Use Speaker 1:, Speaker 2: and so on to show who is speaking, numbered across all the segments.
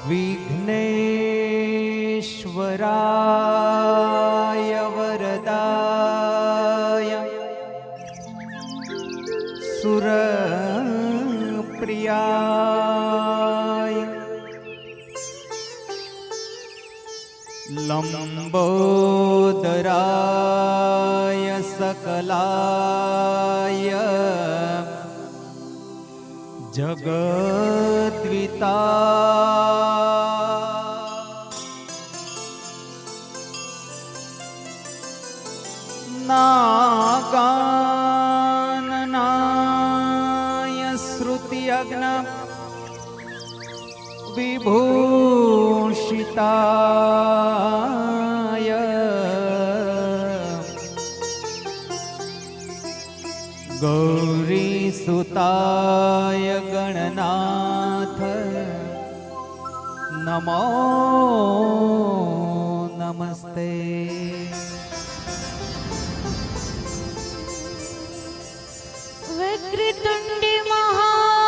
Speaker 1: विघ्नेश्वराय वरदाय सुरप्रियाय लंबोदराय सकलाय जगद्विता नागाननाय श्रुतियज्ञ विभूषिताय गौरीसुताय गणनाथ नमो नमस्ते।
Speaker 2: वक्रतुंड महाकाय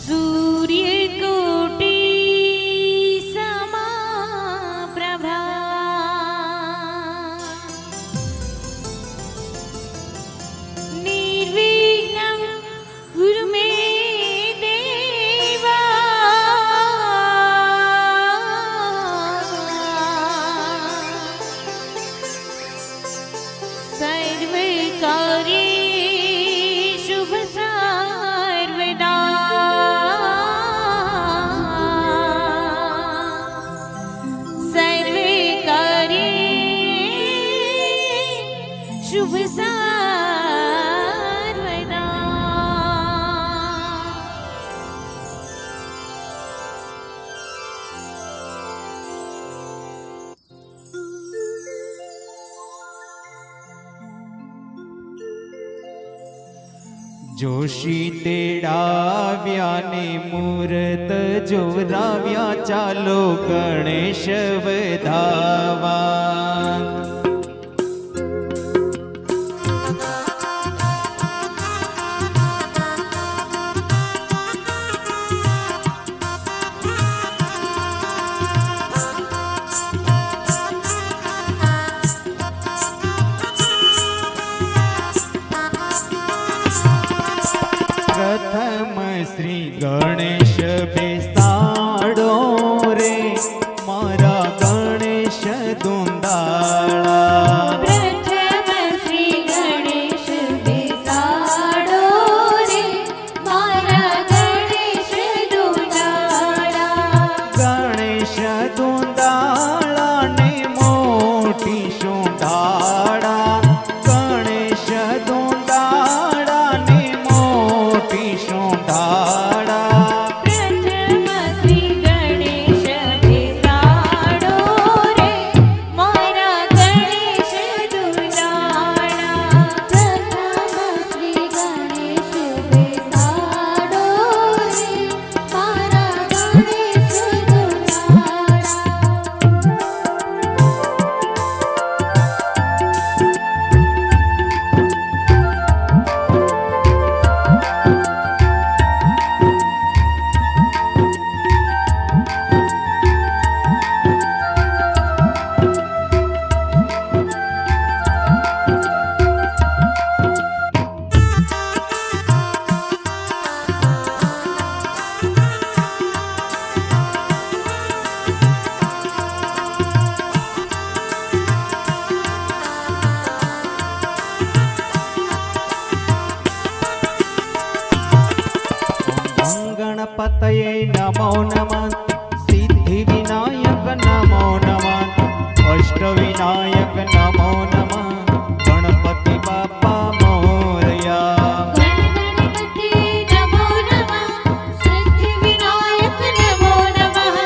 Speaker 2: सूर्यकोटि समप्रभा निर्विघ्नं कुरु मे देवा। शुभ सर्वदा
Speaker 1: जोशी तेड़ाव्या ने मूर्त जोराव्या चालो गणेश वधावा। प्रथम श्री गणेश बेसाड़ो रे मारा गणेश दुंदाड़ा।
Speaker 2: प्रथम श्री गणेश बेसाड़ो रे मारा गणेश दुंदाड़ा।
Speaker 1: गणेश दुंदाड़ा ने मोटी शुंडाड़ा। गणेश दुंदाड़ा ने मोटी शुंडाड़ा।
Speaker 2: प्रथम श्री गणेश बेसाड़ो रे मारा गणेश दुंदाड़ा। प्रथम श्री गणेश बेसाड़ो रे मारा गणेश दुंदाड़ा।
Speaker 1: गणपतये नमो नमः। सिद्धि विनायक नमो नमः। अष्टविनायक नमो नमः। गणपति बाप्पा मोरया।
Speaker 2: गणपति नमो नमः। सिद्धिविनायक नमो नमः।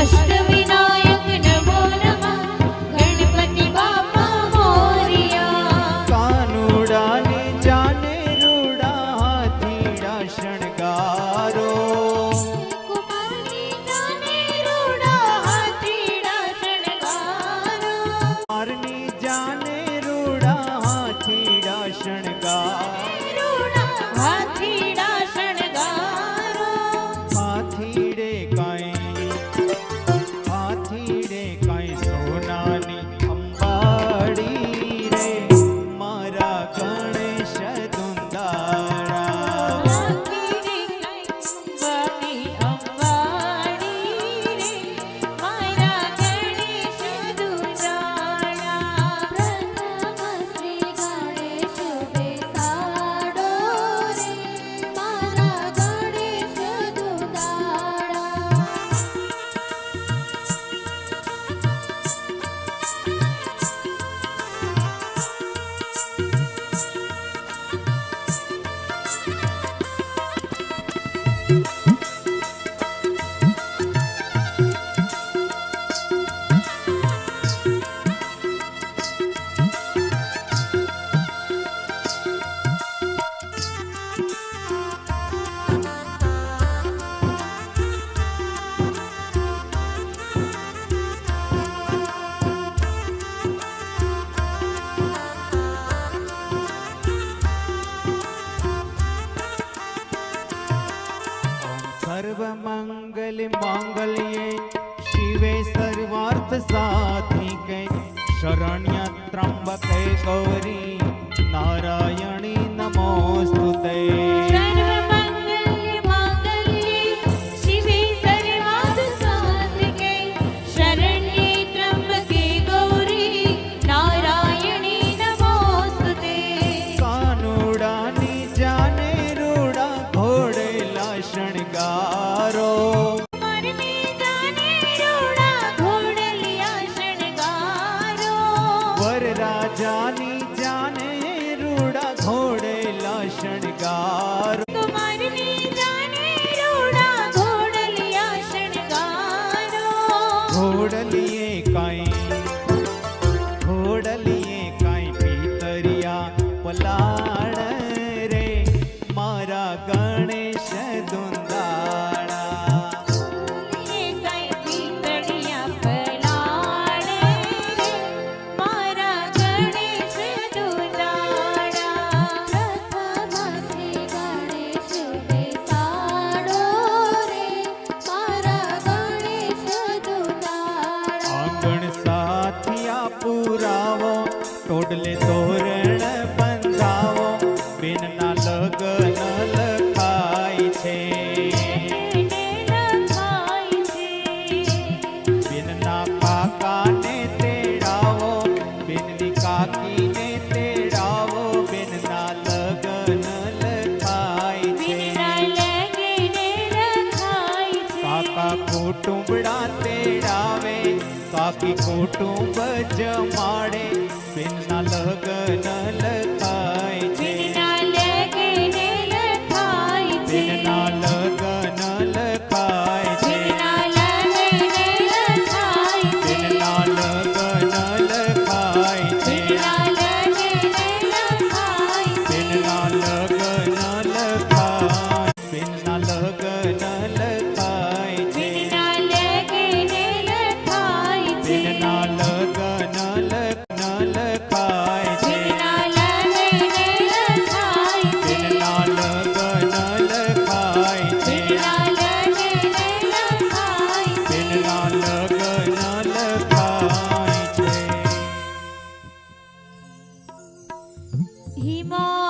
Speaker 2: अष्टविनायक नमो नमः। गणपति बाप्पा मोरया।
Speaker 1: कानुड़ा ने जाने रूड़ा हाथीड़ा शणगारो।
Speaker 2: कुमारी
Speaker 1: શણગાર
Speaker 2: હાથીડા શણગારો
Speaker 1: હાથીડે કાંઈ સોનાની અંબાડી રે મારા ગણેશ દુંદાળા
Speaker 2: હાથીડે કાંઈ અંબાડી રે મારા ગણેશ દુંદાળા પ્રથમ શ્રી ગણેશ બેસાડો રે મારા ગણેશ દુંદાળા
Speaker 1: સર્વમંગલ માંગલ્યે શિવે સર્વાર્થ સાધિકે શરણ્ય ત્રંબકે ગૌરી નારાયણી નમોસ્તુતે
Speaker 2: સર્વમંગલ્ય માંગલ્યે શિવે સર્વાર્થ સાધિકે શરણ્યે ત્રંબકે ગૌરી નારાયણી નમોસ્તુતે
Speaker 1: કાનુડાની જાને રૂડા ઘોડેલા શણગારો
Speaker 2: મરને જાને રૂડા ઘોડલિયા શણગારો
Speaker 1: વરરાજાની જાને રૂડા ઘોડેલા શણગારો
Speaker 2: કુમારને જાને રૂડા ઘોડલિયા શણગારો
Speaker 1: ઘોડલીએ કાંઈ પીતરિયા પલાળ રે મારા ગણેશ દુંદાળા
Speaker 2: એ કઈ પીતળિયા પલાળે રે મારા ગણેશ દુંદાળા પ્રથમ શ્રી ગણેશ બેસાડો રે મારા ગણેશ દુંદાળા
Speaker 1: આંગણ સાથિયા પુરાવો ટોડલે તોરણ બંધાવો બેનના લગન લખાય છે
Speaker 2: લખાય છે
Speaker 1: બેનના કાકાને તેડાવો બેનની કાકીને તેડાવો બેનના લગન લખાય છે
Speaker 2: વિના લગને લખાય છે
Speaker 1: કાકા કુટુંબડા તેડાવે કાકી કુટુંબ જમાડે બેનના લગન લખાય છે
Speaker 2: વિના લગને લખાય છે
Speaker 1: બેનના લગન લખાય છે
Speaker 2: વિના લગને લખાય છે
Speaker 1: બેનના લગન લખાય છે
Speaker 2: વિના લગને લખાય છે
Speaker 1: બેનના લગન લખાય બેનના લગન લખાય છે
Speaker 2: વિના લગને લખાય છે
Speaker 1: બેનના લગન લખાય છે
Speaker 2: વિના લગને લખાય છે
Speaker 1: બેનના લગન લખાય છે
Speaker 2: વિના લગને લખાય છે
Speaker 1: બેનના લગન લખાય છે
Speaker 2: હિમા